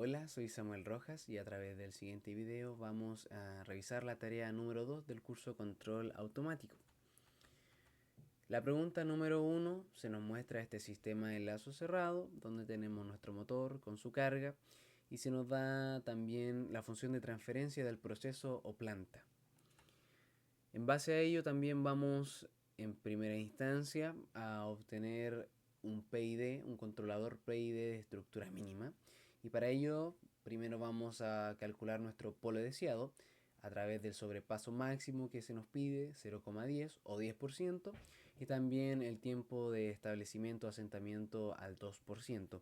Hola, soy Samuel Rojas y a través del siguiente video vamos a revisar la tarea número 2 del curso Control Automático. La pregunta número 1 se nos muestra este sistema de lazo cerrado donde tenemos nuestro motor con su carga y se nos da también la función de transferencia del proceso o planta. En base a ello también vamos en primera instancia a obtener un PID, un controlador PID de estructura mínima, y para ello primero vamos a calcular nuestro polo deseado a través del sobrepaso máximo que se nos pide, 0,10 o 10%, y también el tiempo de establecimiento o asentamiento al 2%.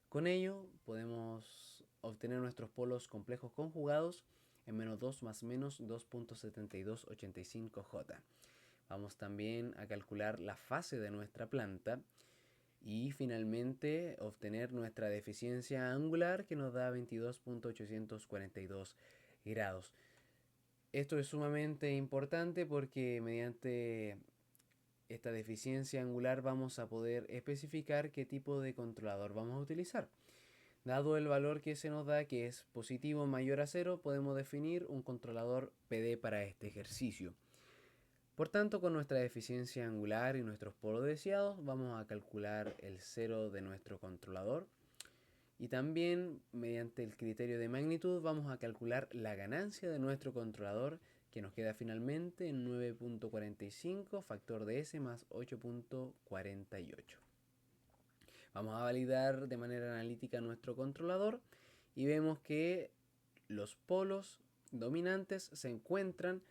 Con ello podemos obtener nuestros polos complejos conjugados en menos 2 más menos 2.7285J. Vamos también a calcular la fase de nuestra planta y finalmente obtener nuestra deficiencia angular que nos da 22.842 grados. Esto es sumamente importante porque mediante esta deficiencia angular vamos a poder especificar qué tipo de controlador vamos a utilizar. Dado el valor que se nos da, que es positivo mayor a 0, podemos definir un controlador PD para este ejercicio. Por tanto, con nuestra deficiencia angular y nuestros polos deseados, vamos a calcular el 0 de nuestro controlador. Y también, mediante el criterio de magnitud, vamos a calcular la ganancia de nuestro controlador, que nos queda finalmente en 9.45 factor de S más 8.48. Vamos a validar de manera analítica nuestro controlador y vemos que los polos dominantes se encuentran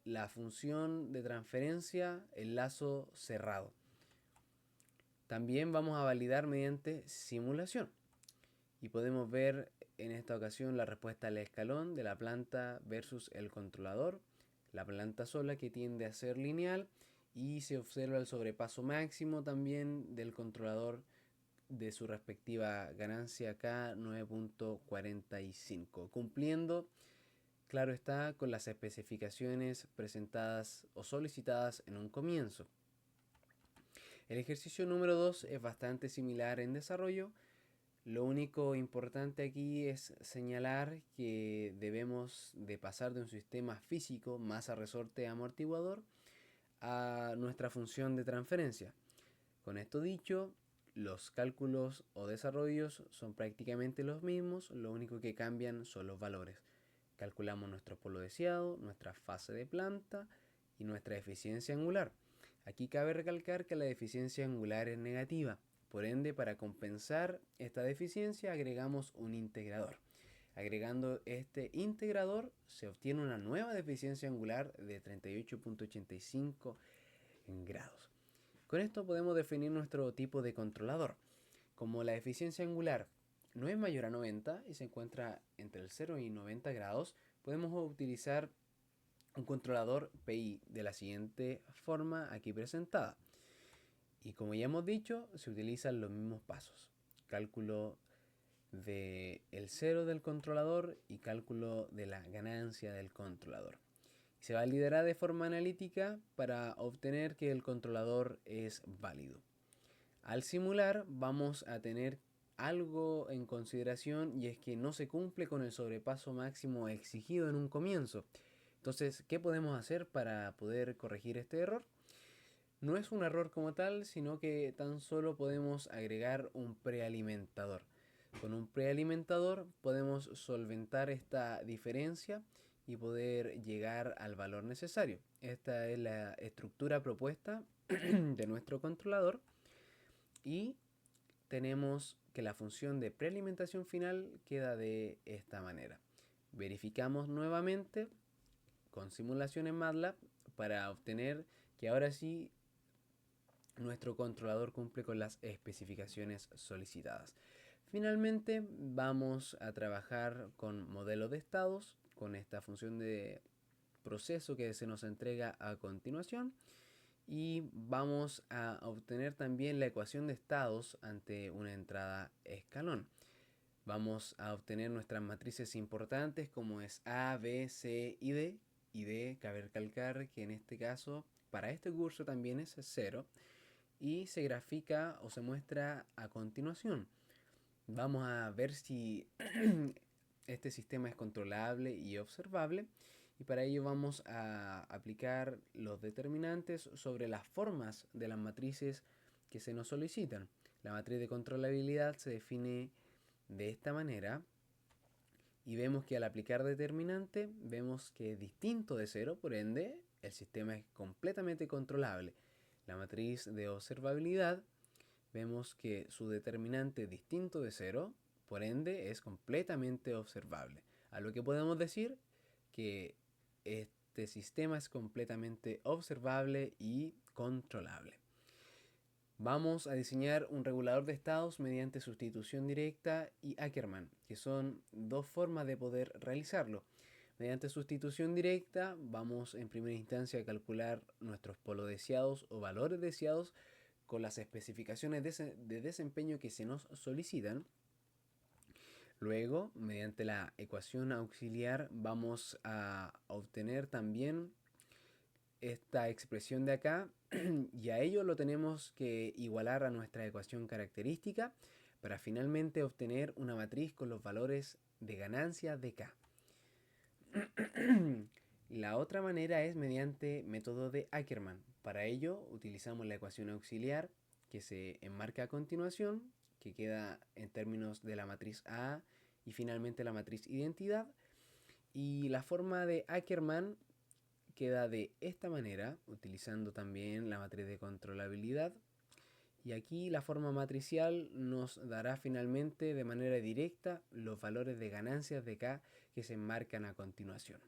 la función de transferencia, el lazo cerrado. También vamos a validar mediante simulación y podemos ver en esta ocasión la respuesta al escalón de la planta versus el controlador. La planta sola que tiende a ser lineal y se observa el sobrepaso máximo también del controlador de su respectiva ganancia acá 9.45, cumpliendo, claro está, con las especificaciones presentadas o solicitadas en un comienzo. El ejercicio número 2 es bastante similar en desarrollo. Lo único importante aquí es señalar que debemos de pasar de un sistema físico, masa, resorte, amortiguador, a nuestra función de transferencia. Con esto dicho, los cálculos o desarrollos son prácticamente los mismos, lo único que cambian son los valores. Calculamos nuestro polo deseado, nuestra fase de planta y nuestra eficiencia angular. Aquí cabe recalcar que la deficiencia angular es negativa, por ende para compensar esta deficiencia agregamos un integrador. Agregando este integrador se obtiene una nueva deficiencia angular de 38.85 grados. Con esto podemos definir nuestro tipo de controlador. Como la eficiencia angular no es mayor a 90 y se encuentra entre el 0 y 90 grados, podemos utilizar un controlador PI de la siguiente forma aquí presentada. Y como ya hemos dicho, se utilizan los mismos pasos. Cálculo del 0 del controlador y cálculo de la ganancia del controlador. Se validará de forma analítica para obtener que el controlador es válido. Al simular vamos a tener algo en consideración y es que no se cumple con el sobrepaso máximo exigido en un comienzo. Entonces, ¿qué podemos hacer para poder corregir este error? No es un error como tal, sino que tan solo podemos agregar un prealimentador. Con un prealimentador podemos solventar esta diferencia y poder llegar al valor necesario. Esta es la estructura propuesta de nuestro controlador y tenemos que la función de prealimentación final queda de esta manera. Verificamos nuevamente con simulación en MATLAB para obtener que ahora sí nuestro controlador cumple con las especificaciones solicitadas. Finalmente vamos a trabajar con modelo de estados, con esta función de proceso que se nos entrega a continuación, y vamos a obtener también la ecuación de estados ante una entrada escalón. Vamos a obtener nuestras matrices importantes como es A, B, C y D. Y D, cabe recalcar que en este caso, para este curso también es 0 y se grafica o se muestra a continuación. Vamos a ver si este sistema es controlable y observable. Y para ello vamos a aplicar los determinantes sobre las formas de las matrices que se nos solicitan. La matriz de controlabilidad se define de esta manera y vemos que al aplicar determinante vemos que es distinto de cero, por ende el sistema es completamente controlable. La matriz de observabilidad vemos que su determinante es distinto de cero, por ende es completamente observable. A lo que podemos decir que este sistema es completamente observable y controlable. Vamos a diseñar un regulador de estados mediante sustitución directa y Ackermann, que son dos formas de poder realizarlo. Mediante sustitución directa vamos en primera instancia a calcular nuestros polos deseados o valores deseados con las especificaciones de desempeño que se nos solicitan. Luego, mediante la ecuación auxiliar, vamos a obtener también esta expresión de acá y a ello lo tenemos que igualar a nuestra ecuación característica para finalmente obtener una matriz con los valores de ganancia de K. La otra manera es mediante método de Ackermann. Para ello utilizamos la ecuación auxiliar que se enmarca a continuación, que queda en términos de la matriz A y finalmente la matriz identidad. Y la forma de Ackermann queda de esta manera, utilizando también la matriz de controlabilidad. Y aquí la forma matricial nos dará finalmente de manera directa los valores de ganancias de K que se enmarcan a continuación.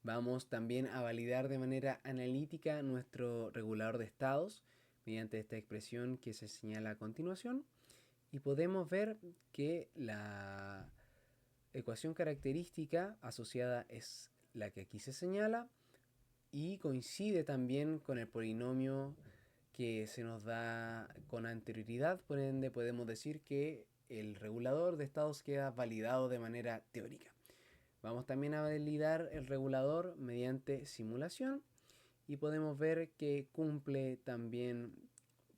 Vamos también a validar de manera analítica nuestro regulador de estados mediante esta expresión que se señala a continuación. Y podemos ver que la ecuación característica asociada es la que aquí se señala y coincide también con el polinomio que se nos da con anterioridad, por ende podemos decir que el regulador de estados queda validado de manera teórica. Vamos también a validar el regulador mediante simulación y podemos ver que cumple también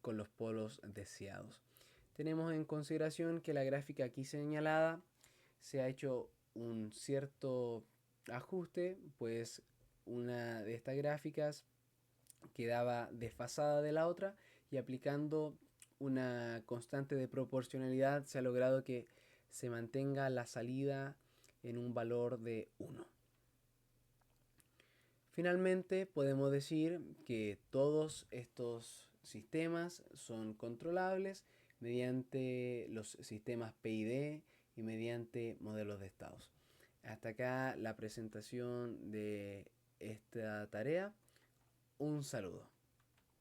con los polos deseados. Tenemos en consideración que la gráfica aquí señalada se ha hecho un cierto ajuste, pues una de estas gráficas quedaba desfasada de la otra y aplicando una constante de proporcionalidad se ha logrado que se mantenga la salida en un valor de 1. Finalmente podemos decir que todos estos sistemas son controlables mediante los sistemas PID y mediante modelos de estados. Hasta acá la presentación de esta tarea. Un saludo.